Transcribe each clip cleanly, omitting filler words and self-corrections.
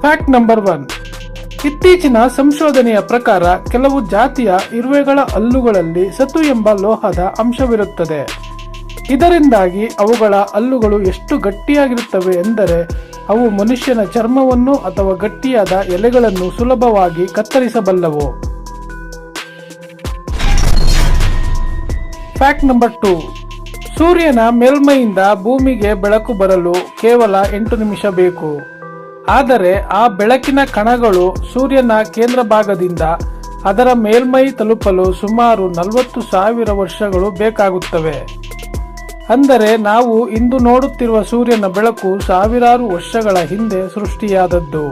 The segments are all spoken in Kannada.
Fact number 1. ಇತ್ತೀಚಿನ ಸಂಶೋಧನೆಯ ಪ್ರಕಾರ ಕೆಲವು ಜಾತಿಯ ಇರುವೆಗಳ ಹಲ್ಲುಗಳಲ್ಲಿ ಸತು ಎಂಬ ಲೋಹದ ಅಂಶವಿರುತ್ತದೆ. ಇದರಿಂದಾಗಿ ಅವುಗಳ ಹಲ್ಲುಗಳು ಎಷ್ಟು ಗಟ್ಟಿಯಾಗಿರುತ್ತವೆ ಎಂದರೆ ಅವು ಮನುಷ್ಯನ ಚರ್ಮವನ್ನು ಅಥವಾ ಗಟ್ಟಿಯಾದ ಎಲೆಗಳನ್ನು ಸುಲಭವಾಗಿ ಕತ್ತರಿಸಬಲ್ಲವು. Fact number 2. ಸೂರ್ಯನ ಮೇಲ್ಮೈಯಿಂದ ಭೂಮಿಗೆ ಬೆಳಕು ಬರಲು ಕೇವಲ 8 ನಿಮಿಷ ಬೇಕು. ಆದರೆ ಆ ಬೆಳಕಿನ ಕಣಗಳು ಸೂರ್ಯನ ಕೇಂದ್ರ ಭಾಗದಿಂದ ಅದರ ಮೇಲ್ಮೈ ತಲುಪಲು ಸುಮಾರು 40,000 ವರ್ಷಗಳು ಬೇಕಾಗುತ್ತವೆ. ಅಂದರೆ ನಾವು ಇಂದು ನೋಡುತ್ತಿರುವ ಸೂರ್ಯನ ಬೆಳಕು ಸಾವಿರಾರು ವರ್ಷಗಳ ಹಿಂದೆ ಸೃಷ್ಟಿಯಾದದ್ದು.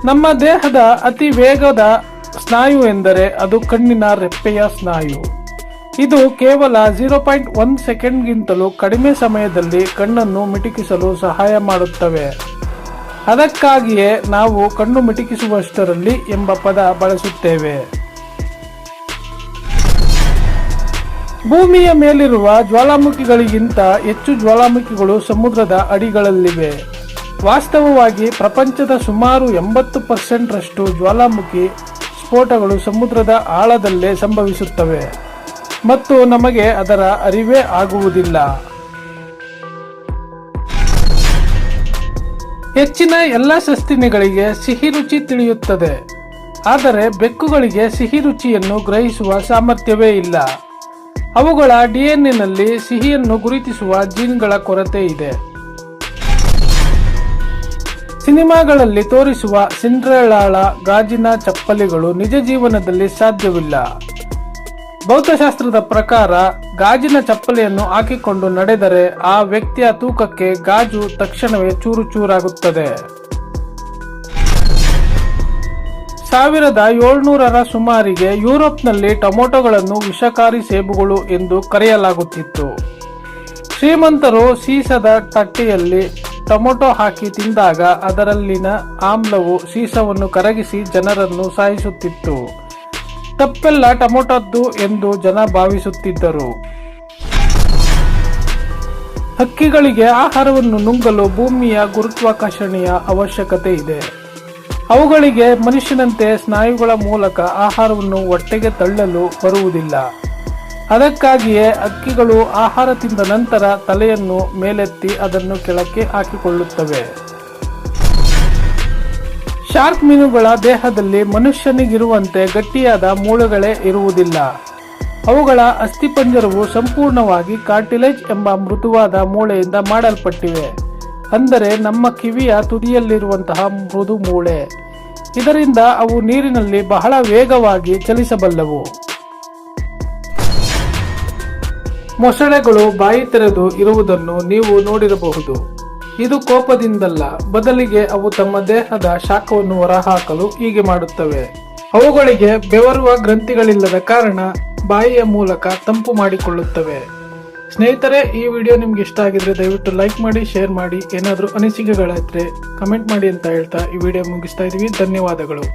ನಮ್ಮ ದೇಹದ ಅತಿ ವೇಗದ ಸ್ನಾಯು ಎಂದರೆ ಅದು ಕಣ್ಣಿನ ರೆಪ್ಪೆಯ ಸ್ನಾಯು. ಇದು ಕೇವಲ 0.1 ಸೆಕೆಂಡ್ಗಿಂತಲೂ ಕಡಿಮೆ ಸಮಯದಲ್ಲಿ ಕಣ್ಣನ್ನು ಮಿಟುಕಿಸಲು ಸಹಾಯ ಮಾಡುತ್ತವೆ. ಅದಕ್ಕಾಗಿಯೇ ನಾವು ಕಣ್ಣು ಮಿಟುಕಿಸುವಷ್ಟರಲ್ಲಿ ಎಂಬ ಪದ ಬಳಸುತ್ತೇವೆ. ಭೂಮಿಯ ಮೇಲಿರುವ ಜ್ವಾಲಾಮುಖಿಗಳಿಗಿಂತ ಹೆಚ್ಚು ಜ್ವಾಲಾಮುಖಿಗಳು ಸಮುದ್ರದ ಅಡಿಗಳಲ್ಲಿವೆ. ವಾಸ್ತವವಾಗಿ ಪ್ರಪಂಚದ ಸುಮಾರು 80% ರಷ್ಟು ಜ್ವಾಲಾಮುಖಿ ಸ್ಫೋಟಗಳು ಸಮುದ್ರದ ಆಳದಲ್ಲೇ ಸಂಭವಿಸುತ್ತವೆ ಮತ್ತು ನಮಗೆ ಅದರ ಅರಿವೇ ಆಗುವುದಿಲ್ಲ. ಹೆಚ್ಚಿನ ಎಲ್ಲ ಸಸ್ತನಿಗಳಿಗೆ ಸಿಹಿ ರುಚಿ ತಿಳಿಯುತ್ತದೆ, ಆದರೆ ಬೆಕ್ಕುಗಳಿಗೆ ಸಿಹಿ ರುಚಿಯನ್ನು ಗ್ರಹಿಸುವ ಸಾಮರ್ಥ್ಯವೇ ಇಲ್ಲ. ಅವುಗಳ ಡಿಎನ್ಎನಲ್ಲಿ ಸಿಹಿಯನ್ನು ಗುರುತಿಸುವ ಜೀನ್ಗಳ ಕೊರತೆ ಇದೆ. ಸಿನಿಮಾಗಳಲ್ಲಿ ತೋರಿಸುವ ಸಿಂಡ್ರೆಲಾಳ ಗಾಜಿನ ಚಪ್ಪಲಿಗಳು ನಿಜ ಜೀವನದಲ್ಲಿ ಸಾಧ್ಯವಿಲ್ಲ. ಭೌತಶಾಸ್ತ್ರದ ಪ್ರಕಾರ ಗಾಜಿನ ಚಪ್ಪಲಿಯನ್ನು ಹಾಕಿಕೊಂಡು ನಡೆದರೆ ಆ ವ್ಯಕ್ತಿಯ ತೂಕಕ್ಕೆ ಗಾಜು ತಕ್ಷಣವೇ ಚೂರು ಚೂರಾಗುತ್ತದೆ. 1700ರ ಸುಮಾರಿಗೆ ಯುರೋಪ್ನಲ್ಲಿ ಟೊಮೆಟೊಗಳನ್ನು ವಿಷಕಾರಿ ಸೇಬುಗಳು ಎಂದು ಕರೆಯಲಾಗುತ್ತಿತ್ತು. ಶ್ರೀಮಂತರು ಸೀಸದ ತಟ್ಟೆಯಲ್ಲಿ ಟೊಮೆಟೊ ಹಾಕಿ ತಿಂದಾಗ ಅದರಲ್ಲಿನ ಆಮ್ಲವು ಸೀಸವನ್ನು ಕರಗಿಸಿ ಜನರನ್ನು ಸಾಯಿಸುತ್ತಿತ್ತು. ತಪ್ಪೆಲ್ಲ ಟೊಮೆಟೊದ್ದು ಎಂದು ಜನ ಭಾವಿಸುತ್ತಿದ್ದರು. ಹಕ್ಕಿಗಳಿಗೆ ಆಹಾರವನ್ನು ನುಂಗಲು ಭೂಮಿಯ ಗುರುತ್ವಾಕರ್ಷಣೆಯ ಅವಶ್ಯಕತೆ ಇದೆ. ಅವುಗಳಿಗೆ ಮನುಷ್ಯನಂತೆ ಸ್ನಾಯುಗಳ ಮೂಲಕ ಆಹಾರವನ್ನು ಹೊಟ್ಟೆಗೆ ತಳ್ಳಲು ಬರುವುದಿಲ್ಲ. ಅದಕ್ಕಾಗಿಯೇ ಹಕ್ಕಿಗಳು ಆಹಾರ ತಿಂದ ನಂತರ ತಲೆಯನ್ನು ಮೇಲೆತ್ತಿ ಅದನ್ನು ಕೆಳಕ್ಕೆ ಹಾಕಿಕೊಳ್ಳುತ್ತವೆ. ಶಾರ್ಕ್ ಮೀನುಗಳ ದೇಹದಲ್ಲಿ ಮನುಷ್ಯನಿಗಿರುವಂತೆ ಗಟ್ಟಿಯಾದ ಮೂಳೆಗಳೇ ಇರುವುದಿಲ್ಲ. ಅವುಗಳ ಅಸ್ಥಿಪಂಜರವು ಸಂಪೂರ್ಣವಾಗಿ ಕಾರ್ಟಿಲೇಜ್ ಎಂಬ ಮೃದುವಾದ ಮೂಳೆಯಿಂದ ಮಾಡಲ್ಪಟ್ಟಿವೆ. ಅಂದರೆ ನಮ್ಮ ಕಿವಿಯ ತುದಿಯಲ್ಲಿರುವಂತಹ ಮೃದು ಮೂಳೆ. ಇದರಿಂದ ಅವು ನೀರಿನಲ್ಲಿ ಬಹಳ ವೇಗವಾಗಿ ಚಲಿಸಬಲ್ಲವು. ಮೊಸಳೆಗಳು ಬಾಯಿ ತೆರೆದು ಇರುವುದನ್ನು ನೀವು ನೋಡಿರಬಹುದು. ಇದು ಕೋಪದಿಂದಲ್ಲ, ಬದಲಿಗೆ ಅವು ತಮ್ಮ ದೇಹದ ಶಾಖವನ್ನು ಹೊರಹಾಕಲು ಹೀಗೆ ಮಾಡುತ್ತವೆ. ಅವುಗಳಿಗೆ ಬೆವರುವ ಗ್ರಂಥಿಗಳಿಲ್ಲದ ಕಾರಣ ಬಾಯಿಯ ಮೂಲಕ ತಂಪು ಮಾಡಿಕೊಳ್ಳುತ್ತವೆ. ಸ್ನೇಹಿತರೆ, ಈ ವಿಡಿಯೋ ನಿಮ್ಗೆ ಇಷ್ಟ ಆಗಿದ್ರೆ ದಯವಿಟ್ಟು ಲೈಕ್ ಮಾಡಿ, ಶೇರ್ ಮಾಡಿ. ಏನಾದರೂ ಅನಿಸಿಕೆಗಳಿದ್ರೆ ಕಮೆಂಟ್ ಮಾಡಿ ಅಂತ ಹೇಳ್ತಾ ಈ ವಿಡಿಯೋ ಮುಗಿಸ್ತಾ ಇದೀವಿ. ಧನ್ಯವಾದಗಳು.